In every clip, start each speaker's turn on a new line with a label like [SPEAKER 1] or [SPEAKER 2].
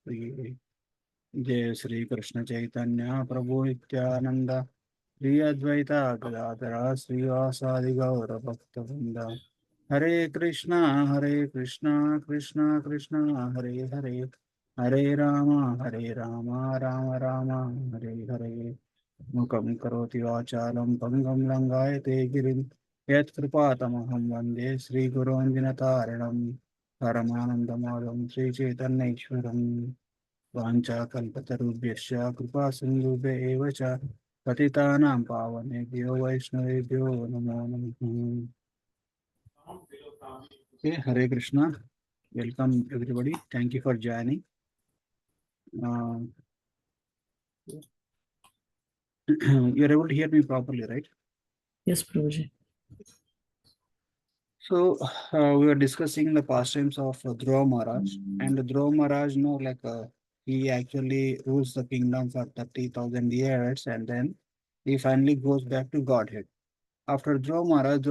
[SPEAKER 1] प्रिय। जय श्री कृष्ण चैतन्य प्रभु नित्यानंद, श्री अद्वैता गदाधर श्रीवासादि गौर भक्तवृंद। हरे कृष्णा कृष्णा कृष्णा हरे हरे, हरे राम राम राम हरे हरे। मुखं करोति वाचालं पंगं लंघयते गिरिं, यत्कृपातमहं वन्दे श्रीगुरोन् दिनतारिणं। परमानन्दमाधवं श्रीचैतन्यैश्वरम्। वाञ्छाकल्पतरुभ्यश्च कृपा सिन्धुभ्य एव च पतितानां पावनेभ्यो वैष्णवेभ्यो नमो नमः। Okay, Hare Krishna. Welcome everybody. Thank you for joining. Uh, you're able to hear me properly, right?
[SPEAKER 2] Yes, Prabhuji.
[SPEAKER 1] So we were discussing the pastimes of Dhruva Maharaj, and Dhruva Maharaj, he actually rules the kingdom for 30,000 years, and then he finally goes back to Godhead. After Dhruva Maharaj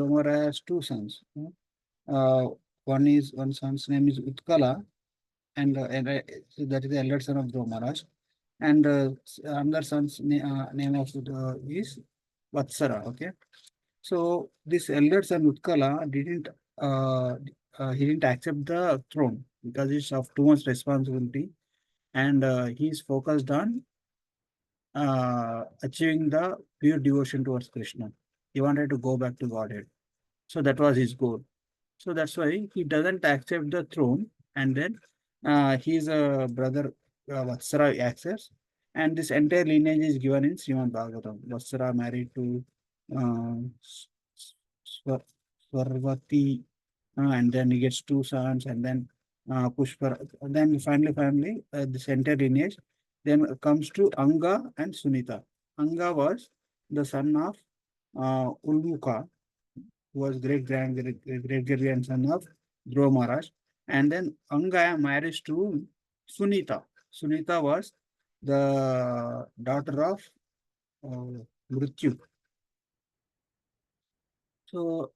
[SPEAKER 1] has two sons. Uh, one son's name is Utkala, and so that is the elder son of Dhruva Maharaj, and another son's name of is Vatsara. Okay, so this elder son Utkala uh, he didn't accept the throne because it's of too much responsibility, and he's focused on achieving the pure devotion towards Krishna. He wanted to go back to Godhead, so that was his goal. So that's why he doesn't accept the throne, and then his brother Vatsara accepts, and this entire lineage is given in Srimad Bhagavatam. Vatsara married to uh, S- Swar- Swarvati, and then he gets two sons, and then Pushpa. And then finally, this entire lineage then comes to Anga and Sunita. Anga was the son of Ulmuka, who was great grandson of Dhruva Maharaj. And then Anga marries to Sunita. Sunita was the daughter of Mrityu. So,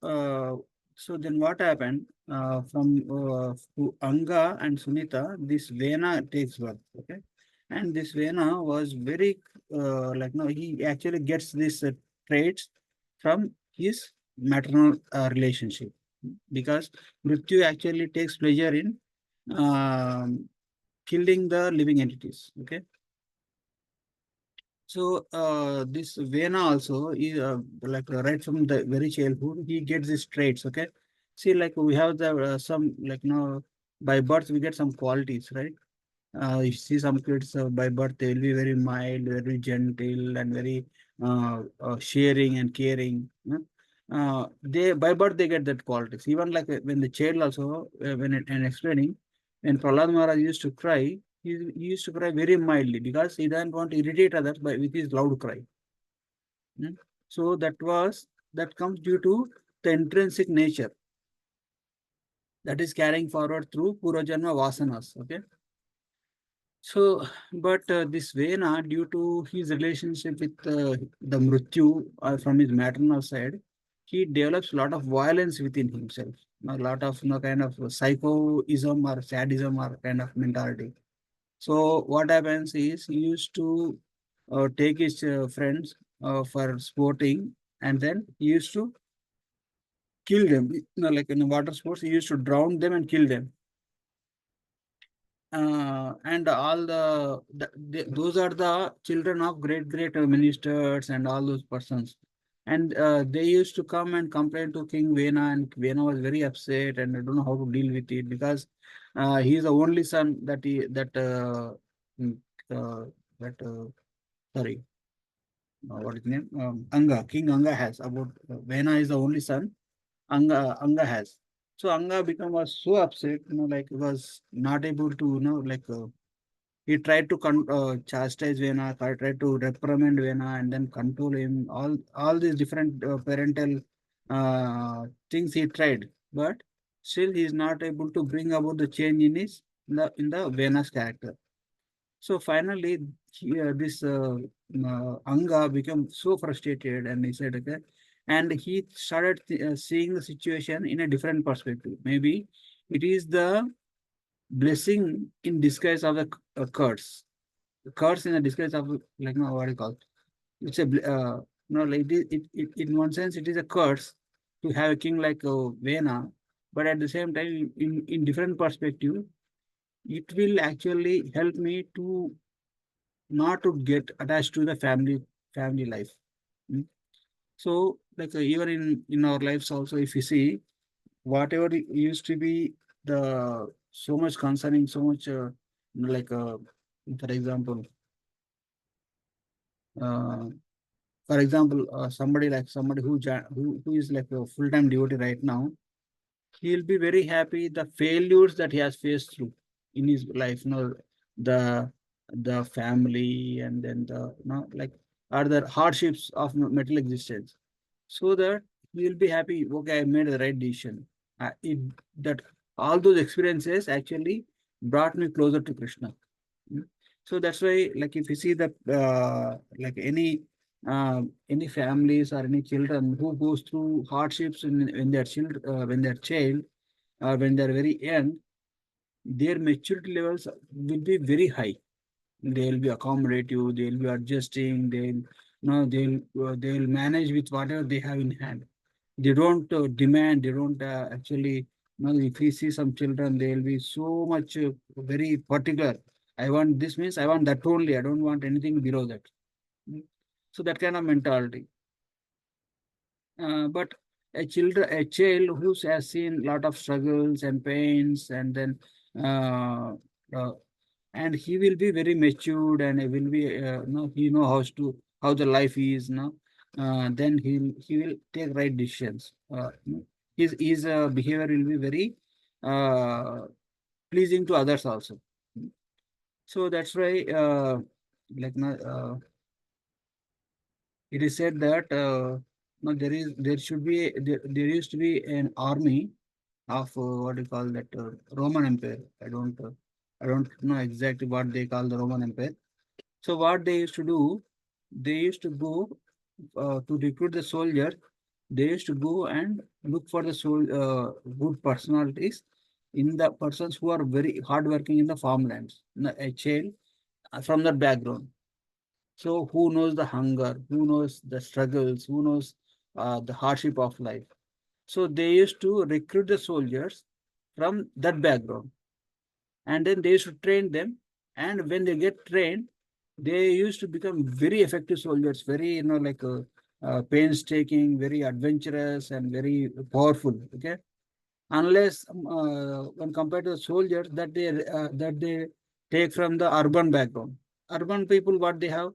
[SPEAKER 1] so then what happened from Anga and Sunita? This Vena takes birth. Okay, and this Vena was very no, he actually gets these traits from his maternal relationship, because Mrityu actually takes pleasure in killing the living entities. Okay, so this Vena also is right from the very childhood he gets these traits. Okay, see, like we have the some by birth we get some qualities, right? You see some kids by birth they will be very mild, very gentle, and very sharing and caring. They by birth they get that qualities. Even like when the child also and explaining, when Prahlad Maharaj used to cry, he used to cry very mildly because he didn't want to irritate others by with his loud cry. Mm. So that comes due to the intrinsic nature that is carrying forward through Purvajanma Vasanas. Okay. So, but this Vena, due to his relationship with the Mrityu from his maternal side, he develops a lot of violence within himself, a lot of kind of psychoism or sadism or kind of mentality. So, what happens is he used to take his friends for sporting, and then he used to kill them. Like in water sports, he used to drown them and kill them. And all those are the children of great ministers and all those persons, and they used to come and complain to King Vena, and Vena was very upset and I don't know how to deal with it, because he is the only son that he mm, uh, that sorry what is his name, Anga, King Anga has. About Vena is the only son Anga has. So Anga become was so upset, like was not able to, he tried to chastise Vena, tried to reprimand Vena, and then control him. All these different parental things he tried, but still he is not able to bring about the change in the Vena's character. So finally, this Anga became so frustrated, and he said, okay, and he started seeing the situation in a different perspective. Maybe it is the blessing in disguise of the curse. Curse in the disguise of like no what do you call it? It's a no like it in one sense it is a curse to have a king like Vena, but at the same time in different perspective it will actually help me to not to get attached to the family life. Mm. So like even in our lives also, if you see whatever it used to be the so much concerning, so much like for example, uh, somebody like somebody who is like a full time devotee right now, he'll be very happy the failures that he has faced through in his life, the the family and then the like are the hardships of material existence, so that he will be happy, okay, I made the right decision. That all those experiences actually brought me closer to Krishna. Mm. So that's why, like, if you see that, like any families or any children who goes through hardships when they're when they're child, or when they're very young, their maturity levels will be very high. They'll be accommodative. They'll be adjusting. They'll manage with whatever they have in hand. They don't demand. They don't actually. If we see some children, they'll be so much very particular. I want this means I want that only. I don't want anything below that. Mm. So that kind of mentality. But a child who has seen lot of struggles and pains, and then uh, uh, and he will be very matured, and he will be no he know how the life is, then he will take right decisions. His behavior will be very uh, pleasing to others also. So that's why like it is said that no, there should be there used to be an army of what do you call that Roman Empire. I don't know exactly what they call the Roman Empire. So what they used to do, they used to go to recruit the soldiers. They used to go and look for the good personalities in the persons who are very hardworking in the farmlands. A child from that background. So who knows the hunger, who knows the struggles, who knows the hardship of life. So they used to recruit the soldiers from that background, and then they used to train them. And when they get trained, they used to become very effective soldiers, very like painstaking, very adventurous, and very powerful. Okay, unless when compared to the soldiers that they take from the urban background. Urban people, what they have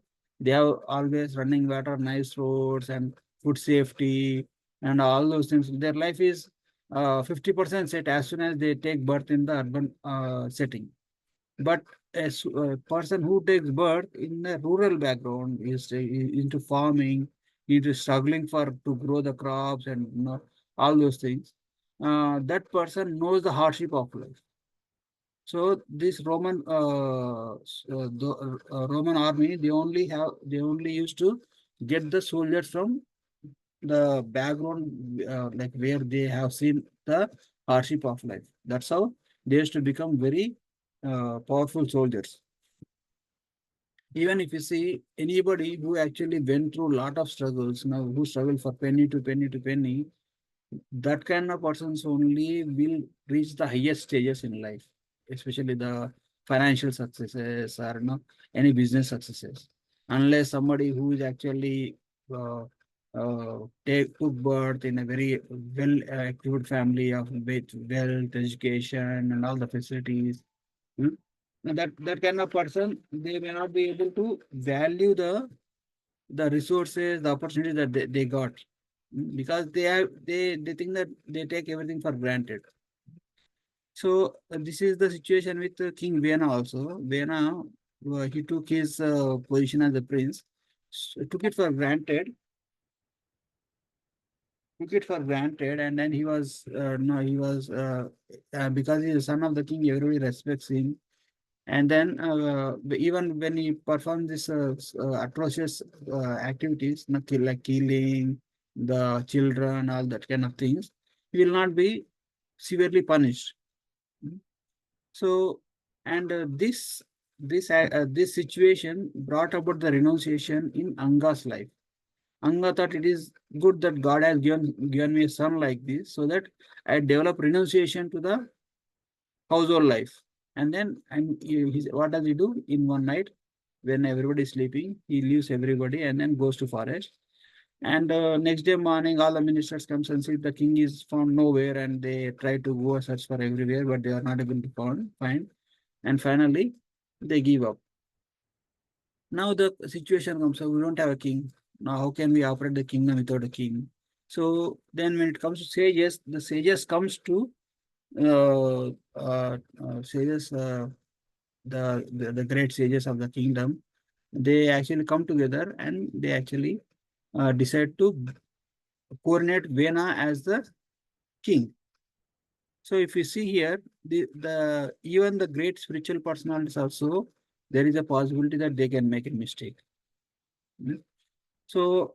[SPEAKER 1] always running water, nice roads, and food safety, and all those things. Their life is 50% set as soon as they take birth in the urban setting. But a person who takes birth in a rural background is into farming, into struggling for to grow the crops and all those things. That person knows the hardship of life. So this Roman army, they only used to get the soldiers from the background, like where they have seen the hardship of life. That's how they used to become very powerful soldiers. Even if you see anybody who actually went through a lot of struggles, who struggled for penny to penny to penny, that kind of persons only will reach the highest stages in life, especially the financial successes, or any business successes. Unless somebody who is actually took birth in a very well equipped family of with wealth, education, and all the facilities. Hmm? Now that kind of person, they may not be able to value the resources, the opportunities that they got. Because they think that they take everything for granted. So this is the situation with King Vena also. Vena, he took his position as a prince, took it for granted, and then he was no, he was because he is son of the king, everybody respects him. And then even when he performs this atrocious activities, like killing the children, all that kind of things, he will not be severely punished. Mm. So, and this situation brought about the renunciation in Anga's life. Anga thought it is good that God has given me a son like this, so that I develop renunciation to the household life. And then, what does he do in one night when everybody is sleeping? He leaves everybody and then goes to forest. And next day morning, all the ministers comes and see the king is found nowhere, and they try to go search for everywhere, but they are not able to find. And finally, they give up. Now the situation comes up, we don't have a king. Now how can we operate the kingdom without a king? So then when it comes to sages, the sages comes to sages, the great sages of the kingdom, they actually come together and they actually decide to coronate Vena as the king. So if you see here, the even the great spiritual personalities also, there is a possibility that they can make a mistake. Mm. So,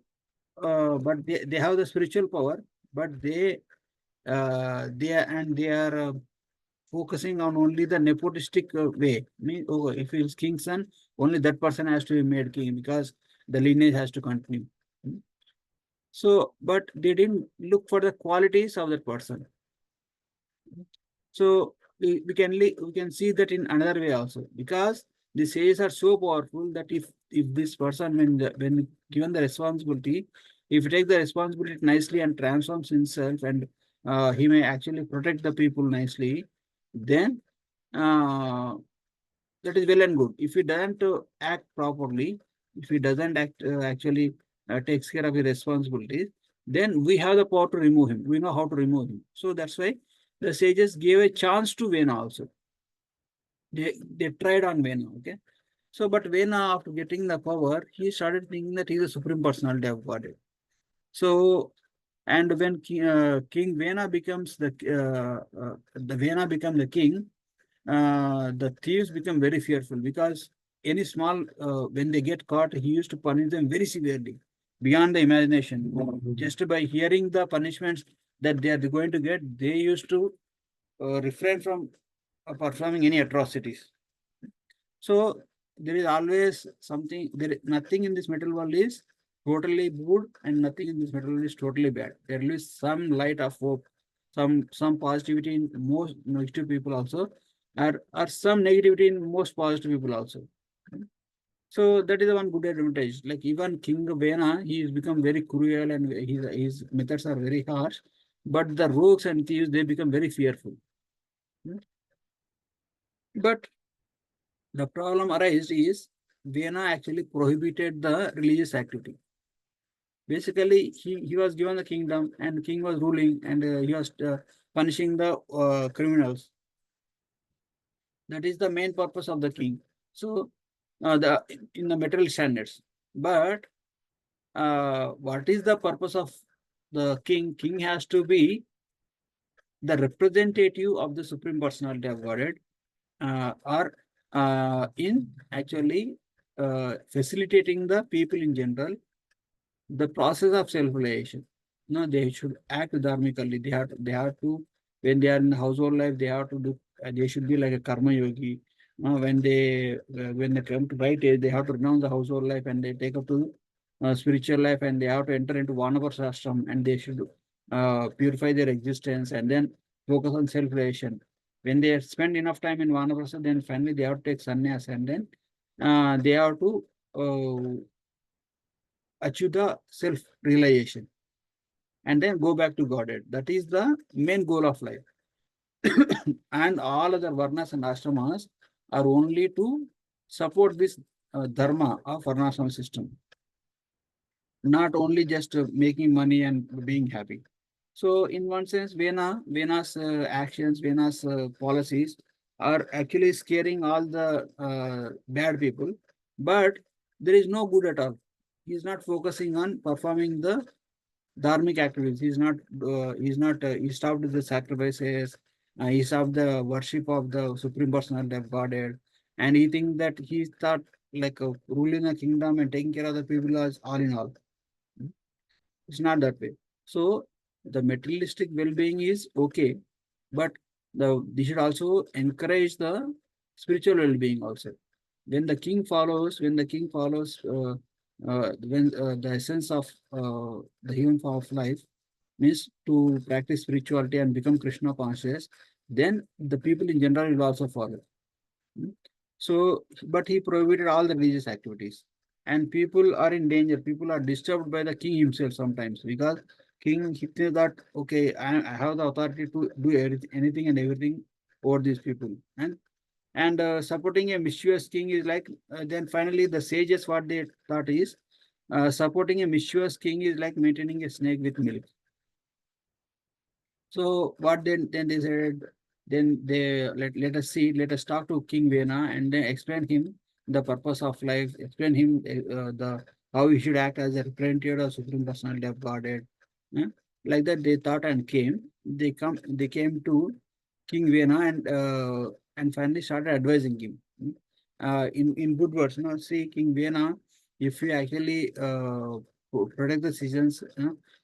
[SPEAKER 1] but they have the spiritual power, but they are focusing on only the nepotistic way. Oh, if he's king's son, only that person has to be made king because the lineage has to continue. Mm. So, but they didn't look for the qualities of that person. So we can see that in another way also, because the sages are so powerful that if this person, when given the responsibility, if he takes the responsibility nicely and transforms himself, and he may actually protect the people nicely, then uh, that is well and good. If he doesn't act properly, if he doesn't actually takes care of his responsibilities, then we have the power to remove him. We know how to remove him. So that's why the sages gave a chance to Vena also. They tried on Vena, okay. So, but Vena, after getting the power, he started thinking that he's the supreme personality of Godhead. So, and when King Vena becomes the Vena become the king, the thieves become very fearful, because any small, when they get caught, he used to punish them very severely, beyond the imagination. Just by hearing the punishments that they are going to get, they used to refrain from performing any atrocities. So there is always something, nothing in this material world is totally good, and nothing in this material world is totally bad. There will be some light of hope, some positivity in most negative people also, or some negativity in most positive people also. So that is the one good advantage. Like even King Vena, he has become very cruel, and his methods are very harsh. But the rogues and thieves, they become very fearful. But the problem arises is Vienna actually prohibited the religious activity. Basically, he was given the kingdom, and king was ruling, and he was punishing the criminals. That is the main purpose of the king. So, the in the material standards. But what is the purpose of the king? King has to be the representative of the supreme personality of Godhead, or in actually facilitating the people in general the process of self-realization. No, they should act dharmically. They have to, when they are in household life, they have to do, they should be like a karma yogi. When they come to right age, they have to renounce the household life, and they take up to spiritual life, and they have to enter into Vanaprastha, and they should purify their existence and then focus on self-realization. When they spend enough time in Vanaprastha, then finally they have to take sannyas, and then they have to achieve the self-realization and then go back to Godhead. That is the main goal of life. And all other varnas and ashramas are only to support this dharma of varnashram system, not only just making money and being happy. So, in one sense, Vena's actions, Vena's policies are actually scaring all the bad people, but there is no good at all. He's not focusing on performing the dharmic activities. He stopped the sacrifices. He stopped the worship of the supreme personality of Godhead, and he think that he thought like ruling a kingdom and taking care of the people as all in all. It's not that way. So the materialistic well-being is okay, but They should also encourage the spiritual well-being also. When the king follows when the essence of the human form of life means to practice spirituality and become Krishna conscious, then the people in general will also follow. Mm. So, but he prohibited all the religious activities, and people are in danger. People are disturbed by the king himself sometimes because king he thinks that okay, I have the authority to do anything and everything over these people, and supporting a mischievous king is like then finally the sages what they thought is supporting a mischievous king is like maintaining a snake with milk. So what then they said, then they let us see, let us talk to King Vena and then explain him the purpose of life, explain him the how he should act as a representative of Supreme Personality of Godhead. eh? Like that they thought and came. They came to King Vena and finally started advising him. In good words, see King Vena, if you actually protect the seasons,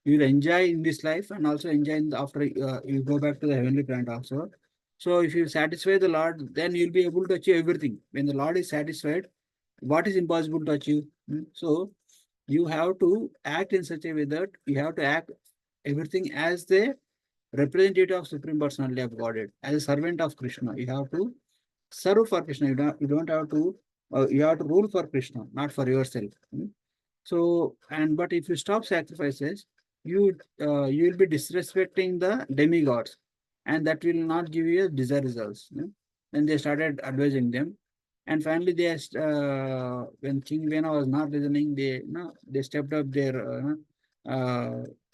[SPEAKER 1] you will enjoy in this life and also enjoy in after you go back to the heavenly planet also. So if you satisfy the Lord, then you'll be able to achieve everything. When the Lord is satisfied, what is impossible to achieve? So you have to act in such a way that you have to act everything as the representative of Supreme Personality of Godhead, as a servant of Krishna. You have to serve for Krishna. You don't have to you have to rule for Krishna, not for yourself. So, and but if you stop sacrifices, you will be disrespecting the demigods, and that will not give you desired results. Then they started advising them, and finally they when King Vena was not listening, they stepped up their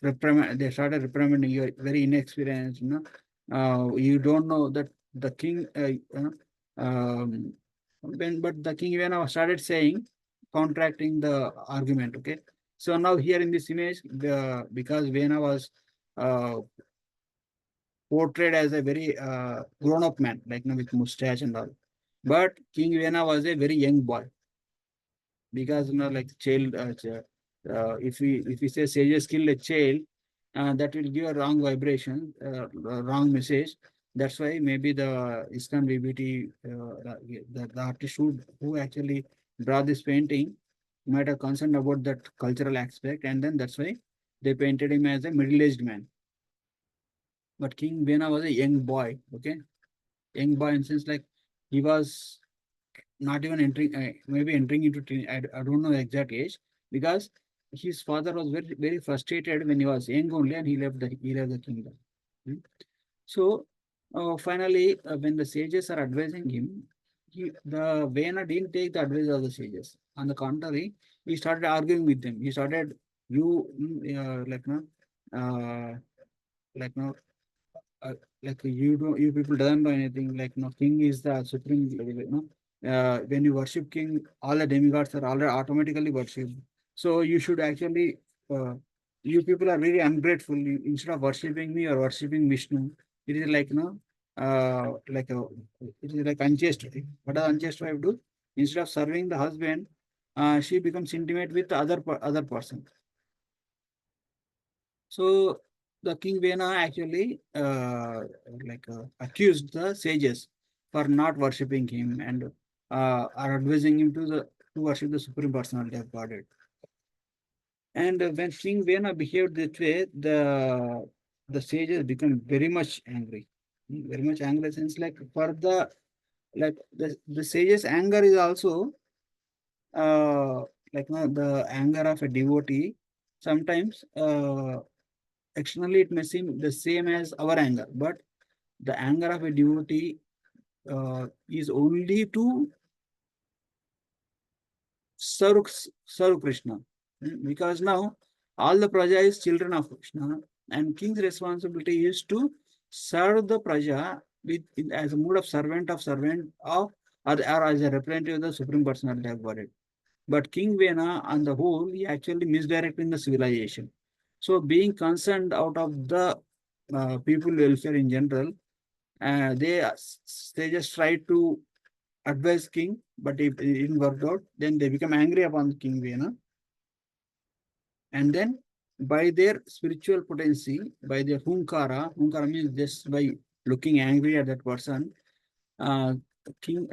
[SPEAKER 1] reprimand. They started reprimanding you, very inexperienced. You don't know that the king. But the King Vena started saying contracting the argument. Okay, so now here in this image, because Vena was uh, portrayed as a very grown-up man, like with mustache and all, but King Vena was a very young boy because like child. If we say sages kill a child, that will give a wrong vibration, wrong message. That's why maybe the Islam DBT, the artist who actually draw this painting might have concerned about that cultural aspect, and then that's why they painted him as a middle-aged man. But King Vena was a young boy, okay, young boy in sense like he was not even entering, maybe entering into I don't know the exact age because his father was very frustrated when he was young only, and he left the kingdom. Hmm. So finally, when the sages are advising him, the Vena didn't take the advice of the sages. On the contrary, he started arguing with them. He started, you like no, like no, like you people don't know anything. Like no, king is the supreme. When you worship king, all the demigods are already automatically worshipped. So you should actually, uh, you people are very ungrateful. Instead of worshiping me or worshiping Vishnu, it is like like a, it is like unchaste wife. What does unchaste wife do? Instead of serving the husband, she becomes intimate with the other person. So the King Vena actually accused the sages for not worshipping him and are advising him to worship the Supreme Personality of Godhead. And when King Vena behaved this way, the sages become very much angry. Very much angry since like for the sages' anger is also the anger of a devotee. Sometimes externally it may seem the same as our anger, but the anger of a devotee is only to serve, serve Krishna. Because now all the praja is children of Krishna, and king's responsibility is to serve the praja with as a mood of servant of or as a representative of the Supreme Personality of Godhead. But King Vena, on the whole, he actually misdirecting the civilization. So, being concerned out of the people welfare in general, they just try to advise king, but if it didn't work out, then they become angry upon King Vena, and then by their spiritual potency, by their hunkara means just by looking angry at that person. Uh, King,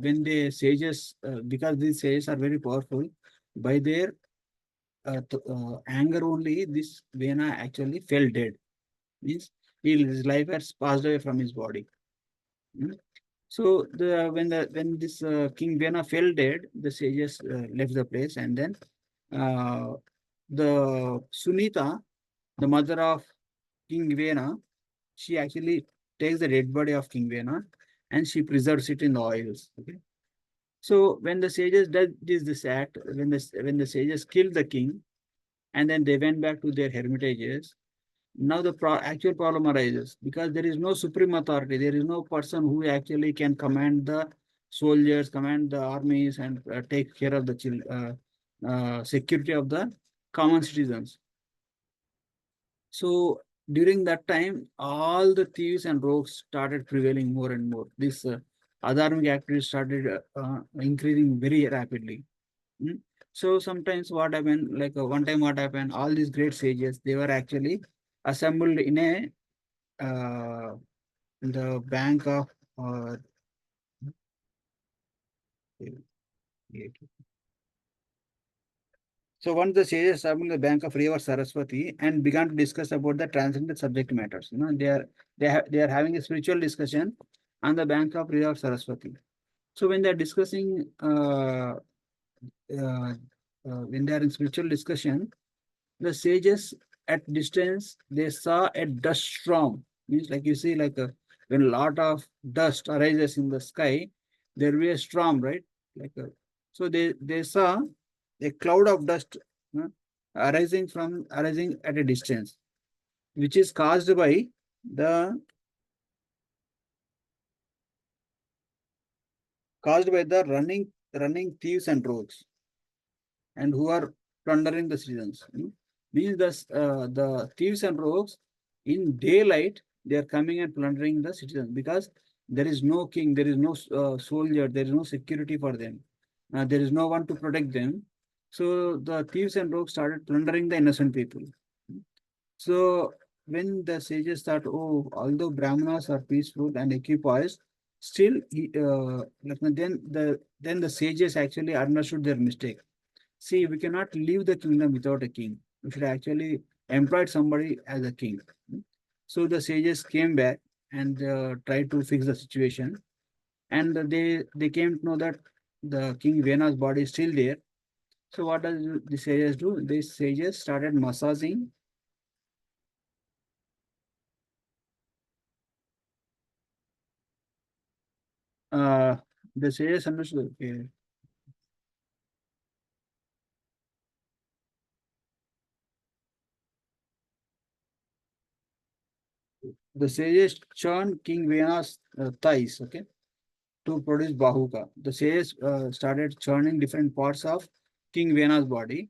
[SPEAKER 1] when the sages, because these sages are very powerful, by their anger only, this Vena actually fell dead. Means his life has passed away from his body. Mm. So when this King Vena fell dead, the sages left the place, and then uh, the Sunita, the mother of King Vena, she actually takes the dead body of King Vena and she preserves it in the oils. Okay. So when the sages did this act, when the sages killed the king and then they went back to their hermitages, now the actual problem arises because there is no supreme authority. There is no person who actually can command the soldiers, command the armies, and take care of the security of the common citizens. So during that time, all the thieves and rogues started prevailing more and more. This adharmic activities started increasing very rapidly. Mm. So sometimes what happened, like one time what happened, all these great sages, they were actually assembled in the bank of uh, so once the sages assembled in the bank of river Saraswati and began to discuss about the transcendent subject matters. They are having a spiritual discussion on the bank of river Saraswati. So when they are discussing when they are in spiritual discussion, the sages at distance they saw a dust storm. Means like you see like when a lot of dust arises in the sky, there will be a storm, right? Like so they saw a cloud of dust uh, arising at a distance, which is the caused by the running thieves and rogues and who are plundering the citizens. Means the thieves and rogues in daylight they are coming and plundering the citizens because there is no king, there is no soldier, there is no security for them, there is no one to protect them. So the thieves and rogues started plundering the innocent people. So when the sages thought, oh, although Brahmanas are peaceful and equipoised, still then the sages actually understood their mistake. See, we cannot leave the kingdom without a king. We should actually employ somebody as a king. So the sages came back and tried to fix the situation. And they came to know that the king Vena's body is still there. So what does the sages do? The sages started massaging. Uh, the sages understood. Okay. The sages churned King Vena's thighs. Okay, to produce Bahuka. The sages started churning different parts of King Vena's body.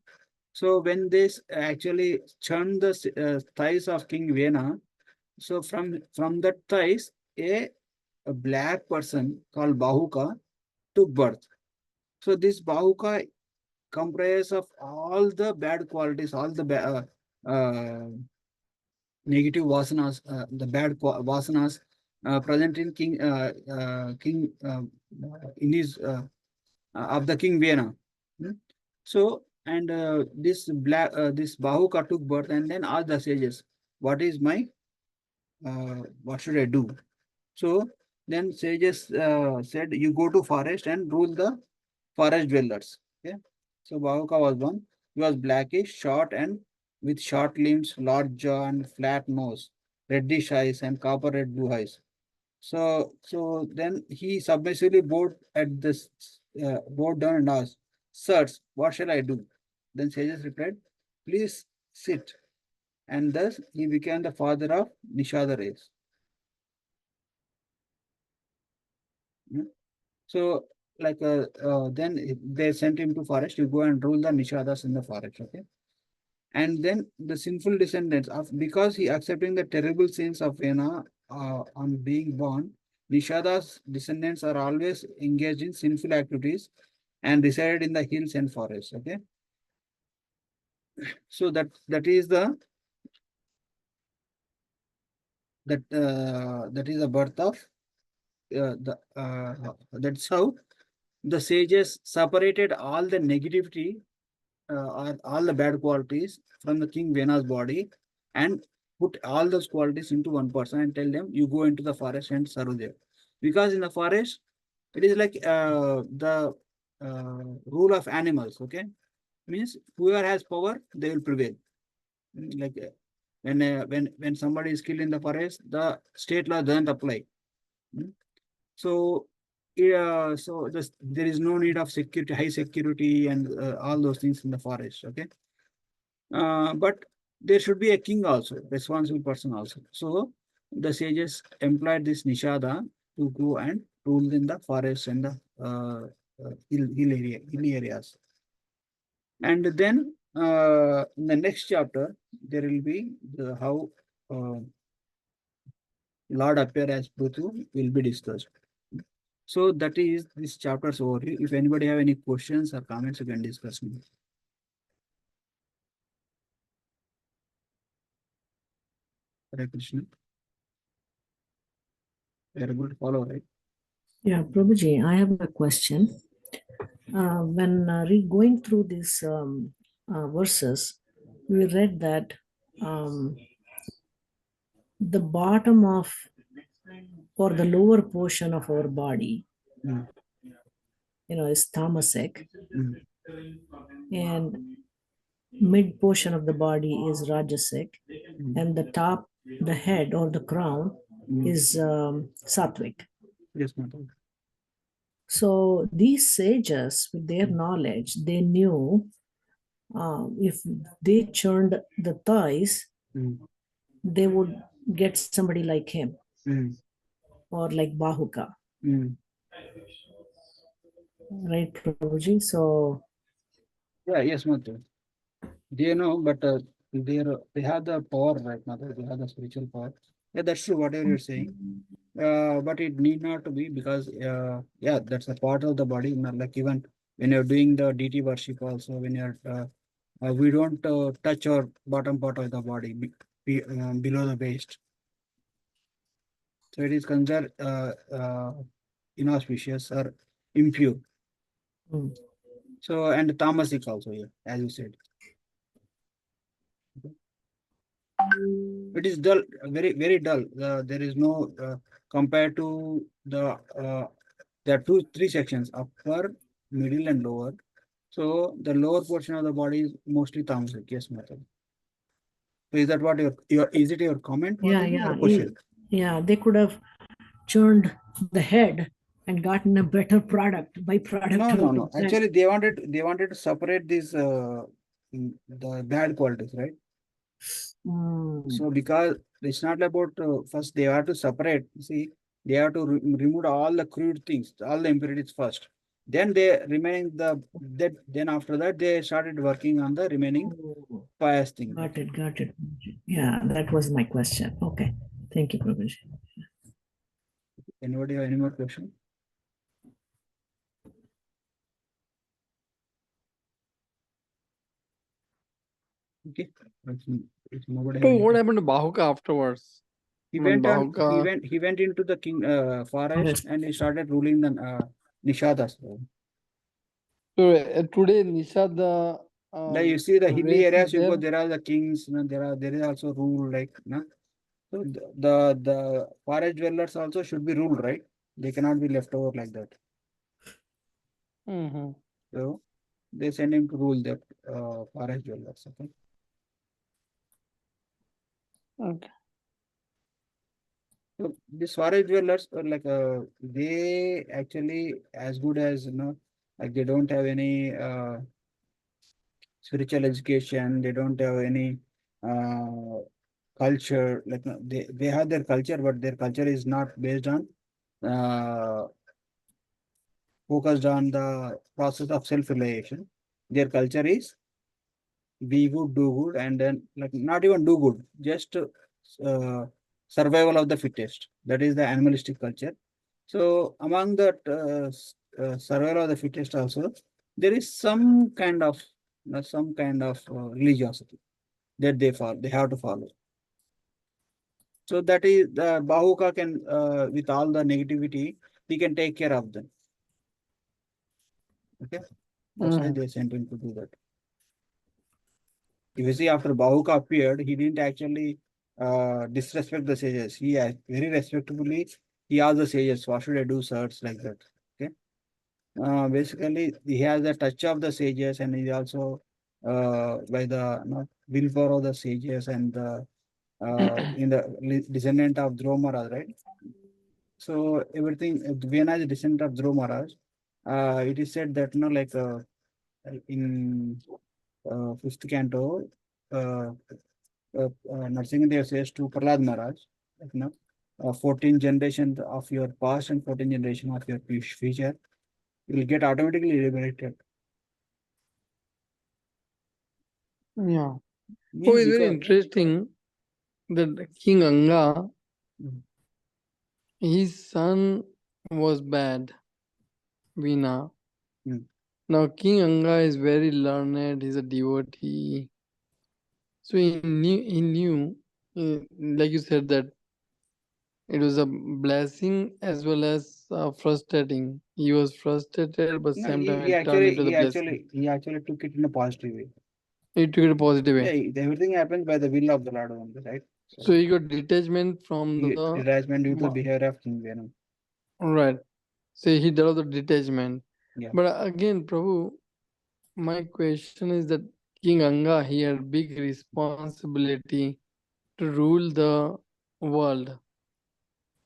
[SPEAKER 1] So when this actually churned the thighs of King Vena, so from that thighs, a black person called Bahuka took birth. So this Bahuka comprises of all the bad qualities, all the negative vasanas, the bad vasanas present in King in his of the King Vena. Hmm? So and this Bahuka took birth and then asked the sages, what should I do? So then sages said, you go to forest and rule the forest dwellers. Okay. So Bahuka was one. He was blackish, short and with short limbs, large jaw and flat nose, reddish eyes and copper red blue eyes. So then he submissively bowed down and asked, sirs, what shall I do? Then sages replied, please sit. And thus he became the father of Nishada race. Hmm. So, then they sent him to forest. You go and rule the Nishadas in the forest. Okay, and then the sinful descendants of because he accepting the terrible sins of Vena on being born. Nishada's descendants are always engaged in sinful activities and resided in the hills and forests. Okay, so that is the that is the birth of that's how the sages separated all the negativity or all the bad qualities from the king Vena's body and put all those qualities into one person and tell them you go into the forest and serve there. Because in the forest, it is like the rule of animals, okay? Means whoever has power, they will prevail. Like when somebody is killed in the forest, the state law doesn't apply. Mm. So yeah, so there is no need of security, high security, and all those things in the forest. Okay, but there should be a king also, responsible person also. So the sages employed this Nishada to go and rule in the forest and the hill areas. And then in the next chapter, there will be how uh, Lord appear as Prithu will be discussed. So that is this chapter's overview. If anybody have any questions or comments, you can discuss me. Hare Krishna. We are able to follow, right?
[SPEAKER 2] Yeah, Prabhuji, I have a question. When going through these verses, we read that the bottom of or the lower portion of our body,
[SPEAKER 1] Mm.
[SPEAKER 2] is tamasic,
[SPEAKER 1] Mm.
[SPEAKER 2] and mid portion of the body is rajasic,
[SPEAKER 1] Mm.
[SPEAKER 2] and the top, the head or the crown
[SPEAKER 1] Mm.
[SPEAKER 2] is sattvic.
[SPEAKER 1] Yes, madam.
[SPEAKER 2] So these sages, with their knowledge, they knew if they churned the thighs,
[SPEAKER 1] Mm.
[SPEAKER 2] they would get somebody like him
[SPEAKER 1] Mm.
[SPEAKER 2] or like Bahuka,
[SPEAKER 1] Mm.
[SPEAKER 2] right, Prabhuji? So,
[SPEAKER 1] Yeah, yes, madam. They know, but they have the power, right, mother. They have the spiritual power. Yeah, that's true. Whatever you're saying, but it need not to be because yeah, that's a part of the body. Not like even when you're doing the DT worship, also when you're we don't touch our bottom part of the body below the waist. So it is considered inauspicious or impure.
[SPEAKER 2] mm,
[SPEAKER 1] So and tamasic also, yeah, as you said. It is dull, very, very dull. There is no compared to there are three sections: upper, middle, and lower. So the lower portion of the body is mostly tamasic. Yes, Mataji. So is that what your is it your comment,
[SPEAKER 2] yeah,
[SPEAKER 1] Mataji, or
[SPEAKER 2] yeah,
[SPEAKER 1] question?
[SPEAKER 2] yeah, they could have churned the head and gotten a better product, byproduct
[SPEAKER 1] No, no,
[SPEAKER 2] out
[SPEAKER 1] no.
[SPEAKER 2] of that.
[SPEAKER 1] Actually, they wanted to separate these the bad qualities, right?
[SPEAKER 2] Mm,
[SPEAKER 1] So because it's not about first they have to separate. See, they have to remove all the crude things, all the impurities first. Then they remaining that. Then after that they started working on the remaining
[SPEAKER 2] oh,
[SPEAKER 1] pious thing.
[SPEAKER 2] got it, got it. Yeah, that was my question. Okay, thank you, Prabhuji.
[SPEAKER 1] Anybody have any more question? Okay. If nobody have
[SPEAKER 3] So
[SPEAKER 1] any
[SPEAKER 3] what
[SPEAKER 1] question.
[SPEAKER 3] happened to Bahuka afterwards?
[SPEAKER 1] He
[SPEAKER 3] When
[SPEAKER 1] went on.
[SPEAKER 3] Bahuka,
[SPEAKER 1] He went into the king forest
[SPEAKER 2] Forest.
[SPEAKER 1] and he started ruling the Nishadas.
[SPEAKER 3] so today Nishad
[SPEAKER 1] Like you see the hilly
[SPEAKER 3] race is
[SPEAKER 1] areas, you go.
[SPEAKER 3] there.
[SPEAKER 1] There are the kings. There is also rule like. So the forest dwellers also should be ruled, right? They cannot be left over like that.
[SPEAKER 3] Mm-hmm.
[SPEAKER 1] So they send him to rule that forest dwellers. Okay.
[SPEAKER 3] Okay.
[SPEAKER 1] So these forest dwellers are like they actually as good as like they don't have any spiritual education. They don't have any uh, culture. Like they have their culture, but their culture is not based on uh, focused on the process of self-realization. Their culture is be good, do good, and then like not even do good, just survival of the fittest. That is the animalistic culture. So among that survival of the fittest also, there is some kind of religiosity that they follow. They have to follow. So that is the Bahuka can, with all the negativity, he can take care of them. Okay, that's why
[SPEAKER 3] Mhm.
[SPEAKER 1] they sent him to do that. If you see, after Bahuka appeared, he didn't actually disrespect the sages. He very respectfully he asked the sages, "What should I do, sirs?" Like that. Okay. Basically, he has the touch of the sages, and he also by the willpower of the sages and the in the descendant of Dhruva Maharaj, right? So everything, Vena is a descendant of Dhruva Maharaj. It is said that in fifth canto, uh, Narsingadev says to Prahlad Maharaj, like, 14 generations of your past and 14 generations of your future, you will get automatically liberated.
[SPEAKER 3] Yeah. Oh,
[SPEAKER 1] Means
[SPEAKER 3] it's very
[SPEAKER 1] because
[SPEAKER 3] interesting that King Anga,
[SPEAKER 1] mm,
[SPEAKER 3] his son was bad, Vena.
[SPEAKER 1] mm.
[SPEAKER 3] Now King Anga is very learned, he's a devotee. So he knew, like you said, that it was a blessing as well as frustrating. He was frustrated, but
[SPEAKER 1] No,
[SPEAKER 3] same time it turned into the blessing.
[SPEAKER 1] he actually took it in a positive way.
[SPEAKER 3] He took it a positive
[SPEAKER 1] Yeah,
[SPEAKER 3] way.
[SPEAKER 1] everything happens by the will of the Lord only, right?
[SPEAKER 3] So he got detachment from
[SPEAKER 1] He
[SPEAKER 3] the
[SPEAKER 1] detachment due to the behavior of King Venu.
[SPEAKER 3] right. So he developed the detachment.
[SPEAKER 1] Yeah.
[SPEAKER 3] But again, Prabhu, my question is that King Anga, he had big responsibility to rule the world,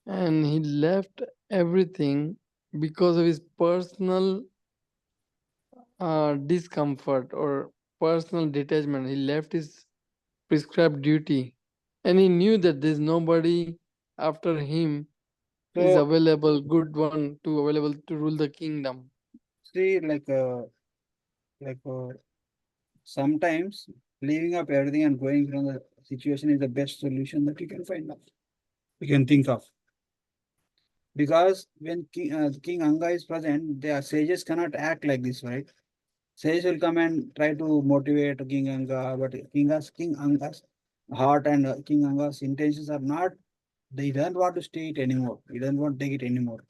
[SPEAKER 3] and he left everything because of his personal discomfort or personal detachment. He left his prescribed duty, and he knew that there's nobody after him is
[SPEAKER 1] So
[SPEAKER 3] available, good one to available to rule the kingdom.
[SPEAKER 1] see, like sometimes leaving up everything and going from the situation is the best solution that you can find out. You can think of. Because when King Anga is present, the sages cannot act like this, right? Sages will come and try to motivate King Anga, but King Anga's heart and King Anga's intentions are not. They don't want to stay it anymore. He doesn't want to take it anymore.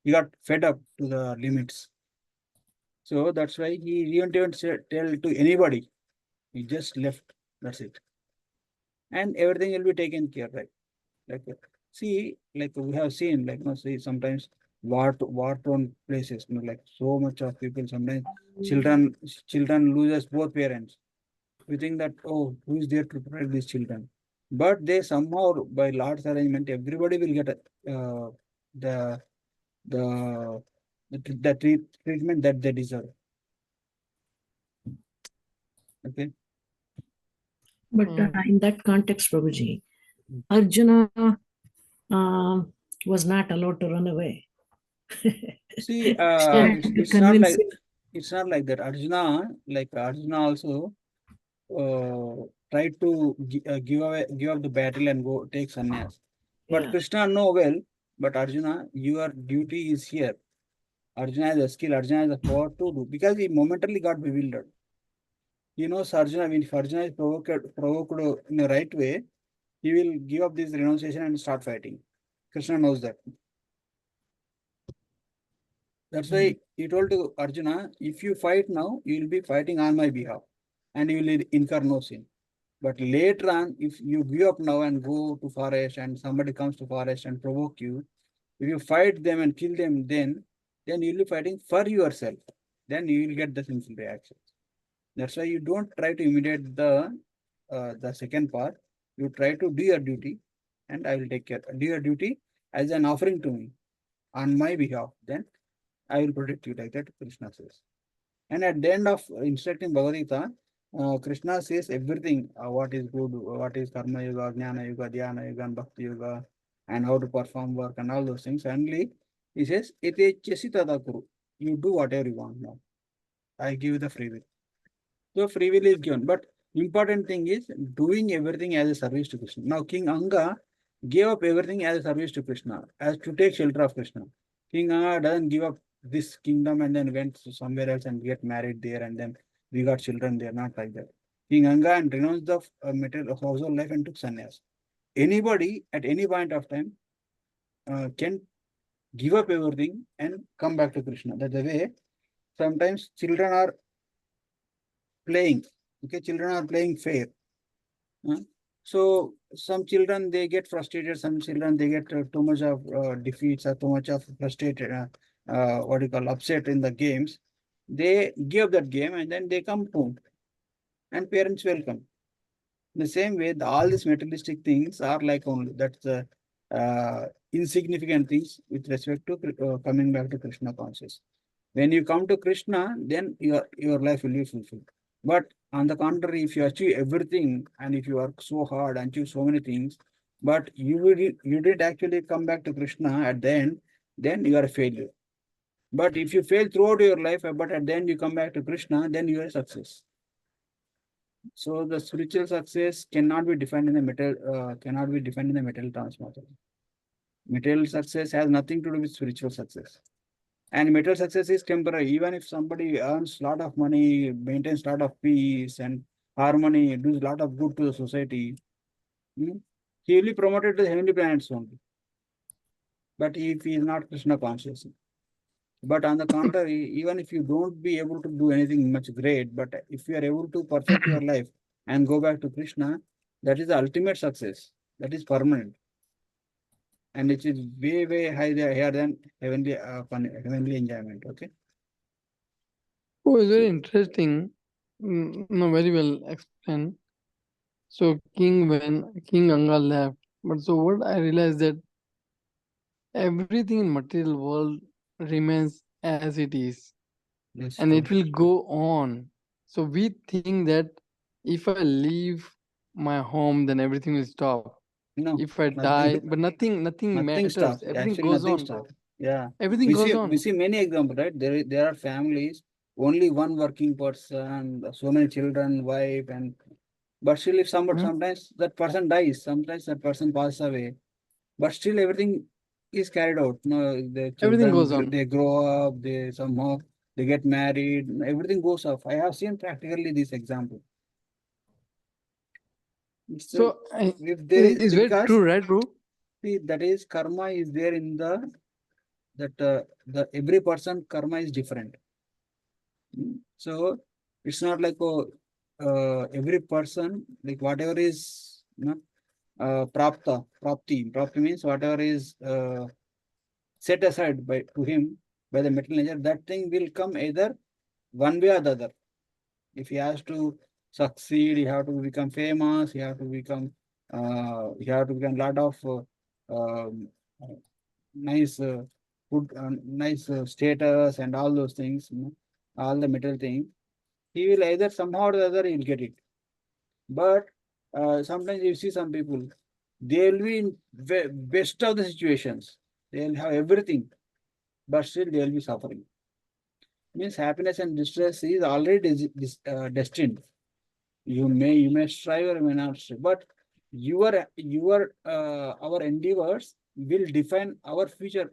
[SPEAKER 1] He got fed up to the limits. So that's why he didn't even tell to anybody. He just left. That's it. And everything will be taken care, right? Like, see, like we have seen, like, see, sometimes war prone places, like so much of people, sometimes children loses both parents. We think that, oh, who is there to protect these children? But they somehow, by Lord's arrangement, everybody will get the the treatment that they deserve. Okay.
[SPEAKER 2] But in that context, Prabhuji, Arjuna was not allowed to run away.
[SPEAKER 1] See,
[SPEAKER 2] She had to convince him.
[SPEAKER 1] it's not like that. Arjuna also tried to give up the battle and go take sannyas. But
[SPEAKER 2] Yeah.
[SPEAKER 1] Krishna know well, but Arjuna, your duty is here. Arjuna has a skill, Arjuna has the power to do, because he momentarily got bewildered. He knows Arjuna, if Arjuna is provoked in the right way, he will give up this renunciation and start fighting. Krishna knows that. That's why he told to Arjuna, if you fight now, you will be fighting on my behalf and you will incur no sin. But later on, if you give up now and go to forest and somebody comes to forest and provoke you, if you fight them and kill them, then you'll be fighting for yourself. Then you will get the sinful reactions. That's why you don't try to imitate the second part. You try to do your duty, and I will take care. Do your duty as an offering to me on my behalf. Then I will protect you, like that. Krishna says. And at the end of instructing Bhagavad Gita, Krishna says everything, what is good, what is Karma Yoga, Jnana Yoga, Dhyana Yoga, and Bhakti Yoga, and how to perform work and all those things. Finally, he says, Ete chesitada kuru. You do whatever you want now. I give you the free will. So free will is given. But important thing is doing everything as a service to Krishna. Now King Anga gave up everything as a service to Krishna, as to take shelter of Krishna. King Anga doesn't give up this kingdom and then went to somewhere else and get married there and then we got children there. Not like that. King Anga and renounced the material household life and took sannyas. anybody at any point of time can give up everything and come back to Krishna. That's the way sometimes children are playing. Okay, children are playing fair. So some children they get frustrated. Some children they get too much of defeats or too much of frustrated. What do you call upset in the games. They give that game and then they come home, and parents welcome. In the same way, all these materialistic things are like only that's insignificant things with respect to coming back to Krishna conscious. When you come to Krishna, then your life will be fulfilled. But on the contrary, if you achieve everything and if you work so hard and achieve so many things, but you did actually come back to Krishna at the end, then you are a failure. But if you fail throughout your life, but at the end you come back to Krishna, then you are a success. So the spiritual success cannot be defined in the material terms. Material success has nothing to do with spiritual success. And material success is temporary. Even if somebody earns a lot of money, maintains a lot of peace and harmony, does a lot of good to the society, he will be promoted to the heavenly planets only. But if he is not Krishna conscious. But on the contrary, even if you don't be able to do anything much great, but if you are able to perfect your life and go back to Krishna, that is the ultimate success. That is permanent. And it is way, way higher than heavenly enjoyment. Okay.
[SPEAKER 3] Oh, it's very interesting. No, very well explained. So King Anga left, but so what I realized that everything in material world remains as it is,
[SPEAKER 1] Yes,
[SPEAKER 3] and
[SPEAKER 1] true.
[SPEAKER 3] it will go on. So we think that if I leave my home, then everything will stop.
[SPEAKER 1] No,
[SPEAKER 3] If I
[SPEAKER 1] nothing,
[SPEAKER 3] die, but nothing
[SPEAKER 1] nothing
[SPEAKER 3] matters.
[SPEAKER 1] stops.
[SPEAKER 3] Everything
[SPEAKER 1] Actually,
[SPEAKER 3] goes
[SPEAKER 1] nothing
[SPEAKER 3] on.
[SPEAKER 1] stops. Yeah.
[SPEAKER 3] Everything goes
[SPEAKER 1] We
[SPEAKER 3] on.
[SPEAKER 1] see many examples, right? There are families, only one working person, so many children, wife, and but still, if
[SPEAKER 3] Mhm.
[SPEAKER 1] sometimes that person dies, sometimes that person passes away, but still everything is carried out. No, the
[SPEAKER 3] Everything
[SPEAKER 1] children
[SPEAKER 3] goes on.
[SPEAKER 1] they grow up, they somehow they get married, everything goes off. I have seen practically this example. It's,
[SPEAKER 3] So
[SPEAKER 1] if there is
[SPEAKER 3] it's very
[SPEAKER 1] because
[SPEAKER 3] true, right, bro?
[SPEAKER 1] see, that is karma is there in the every person karma is different. So it's not like every person like whatever is prapti means whatever is set aside by to him by the material nature, that thing will come either one way or the other. If he has to succeed, he have to become famous, he have to become lot of nice good nice status and all those things, all the material things. He will either somehow or the other he'll get it. But sometimes you see some people, they will be in best of the situations. They'll have everything, but still they will be suffering. Means happiness and distress is already destined. You may strive or you may not strive, but your our endeavors will define our future,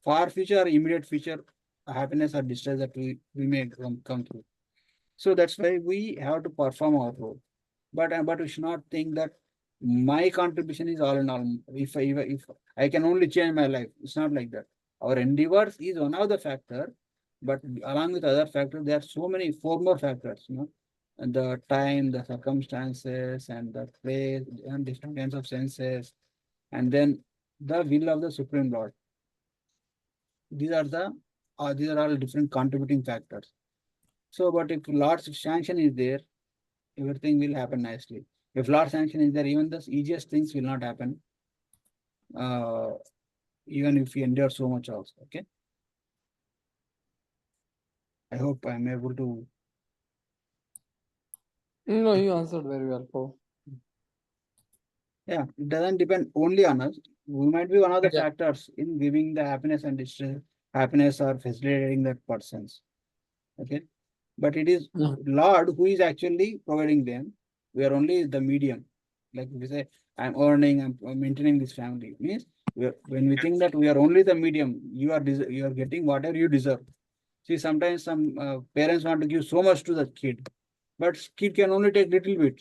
[SPEAKER 1] far future or immediate future, happiness or distress that we may come through. So that's why we have to perform our role. But we should not think that my contribution is all in all. If I can only change my life, it's not like that. Our endeavors is one of the factor, but along with other factors, there are so many four more factors. And the time, the circumstances, and the place, and different kinds of senses, and then the will of the Supreme Lord. These are all different contributing factors. So, but if Lord's sanction is there, everything will happen nicely. If Lord's sanction is there, even the easiest things will not happen. Uh, Even if we endure so much also. Okay. I hope I'm able to.
[SPEAKER 3] You answered very well, bro.
[SPEAKER 1] Yeah, it doesn't depend only on us. We might be one of the
[SPEAKER 3] Yeah.
[SPEAKER 1] factors in giving the happiness and distress, happiness or facilitating that person's. Okay. But it is
[SPEAKER 3] Yeah.
[SPEAKER 1] Lord who is actually providing them. We are only the medium. Like we say, I'm earning, I'm maintaining this family. Means when we think that we are only the medium, you are getting whatever you deserve. See, sometimes some parents want to give so much to the kid, but kid can only take little bit.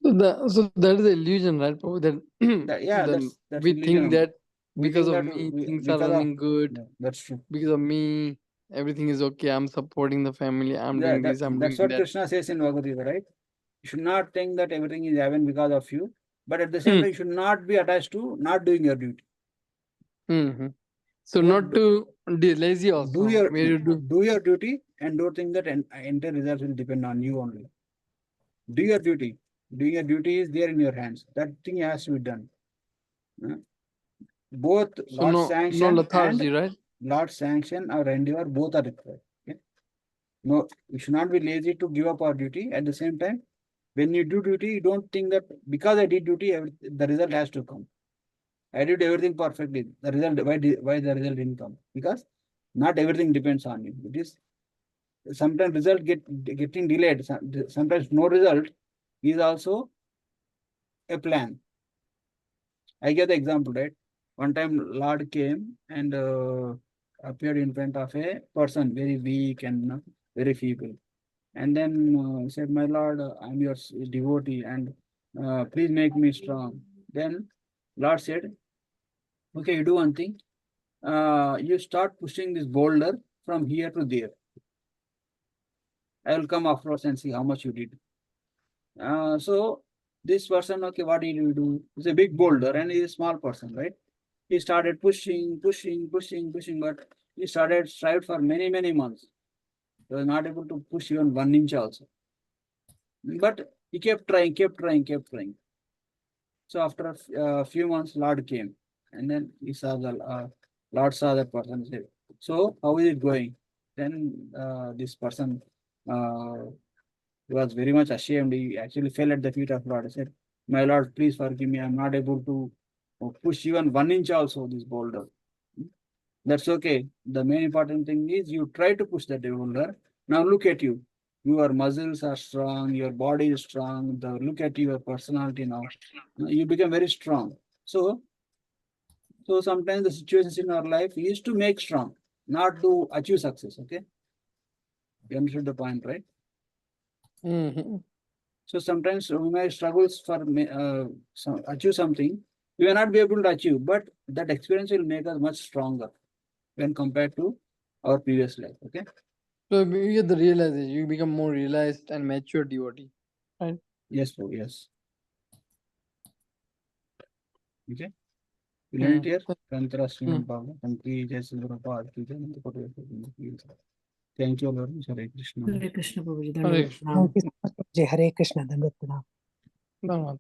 [SPEAKER 3] So that is the illusion, right, Prabhu? That,
[SPEAKER 1] Yeah,
[SPEAKER 3] then
[SPEAKER 1] that's
[SPEAKER 3] we
[SPEAKER 1] illusion
[SPEAKER 3] think
[SPEAKER 1] only.
[SPEAKER 3] that
[SPEAKER 1] We
[SPEAKER 3] because
[SPEAKER 1] think
[SPEAKER 3] of
[SPEAKER 1] that
[SPEAKER 3] me things are
[SPEAKER 1] because of
[SPEAKER 3] running good.
[SPEAKER 1] yeah, that's true.
[SPEAKER 3] Because of me, everything is okay. I'm supporting the family. I'm doing this. I'm
[SPEAKER 1] That's
[SPEAKER 3] doing
[SPEAKER 1] what
[SPEAKER 3] that.
[SPEAKER 1] Krishna says in Bhagavad Gita, right? You should not think that everything is happening because of you, but at the same time, you should not be attached to not doing your duty.
[SPEAKER 3] Mm-hmm. So
[SPEAKER 1] Both
[SPEAKER 3] not to be lazy also.
[SPEAKER 1] do your
[SPEAKER 3] Where you
[SPEAKER 1] do your duty and don't think that entire results will depend on you only. Do your duty. Doing your duty is there in your hands. That thing has to be done. Both
[SPEAKER 3] so
[SPEAKER 1] Lord's
[SPEAKER 3] no
[SPEAKER 1] sanction
[SPEAKER 3] lethargy,
[SPEAKER 1] and
[SPEAKER 3] right?
[SPEAKER 1] Lord's sanction or endeavor both are required. Okay? No, we should not be lazy to give up our duty. At the same time, when you do duty, you don't think that because I did duty, the result has to come. I did everything perfectly. The result, why the result didn't come? Because not everything depends on you. It is sometimes result getting delayed. Sometimes no result is also a plan. I give the example, right? One time Lord came and appeared in front of a person very weak and very feeble. And then said, "My Lord, I'm your devotee and please make me strong." Then Lord said, "Okay, you do one thing. You start pushing this boulder from here to there. I will come afterwards and see how much you did." So this person, okay, what did you do? It's a big boulder and he's a small person, right? He started pushing, but he started strived for many, many months. He was not able to push even 1 inch also. But he kept trying, kept trying. So after a few months, Lord came, and then he saw the Lord saw that person and said, "So how is it going?" Then this person was very much ashamed. He actually fell at the feet of Lord. He said, "My Lord, please forgive me. I'm not able to push even 1 inch also this boulder." That's okay. The main important thing is you try to push that boulder. Now look at you. Your muscles are strong. Your body is strong. Look at your personality now. You become very strong. So sometimes the situations in our life is to make strong, not to achieve success. Okay, you understood the point, right?
[SPEAKER 3] Mm-hmm.
[SPEAKER 1] So sometimes we may struggles for achieve something. We may not be able to achieve, but that experience will make us much stronger when compared to our previous life. Okay.
[SPEAKER 3] So you get the realization. You become more realized and mature devotee, right?
[SPEAKER 1] Yes, bro. Yes. Okay. We'll end it here. Tantra Srimad Bhagavatam. Thank you, Jai Sri Prabhupada. Thank you, Lord. Hare Krishna.
[SPEAKER 2] Hare Krishna, Prabhuji.
[SPEAKER 3] Hare
[SPEAKER 2] Dandavad
[SPEAKER 3] Krishna.
[SPEAKER 2] pranam.
[SPEAKER 4] Thank you so much, Prabhuji. Hare Krishna. Dandavat pranam.
[SPEAKER 3] Dhanyavad.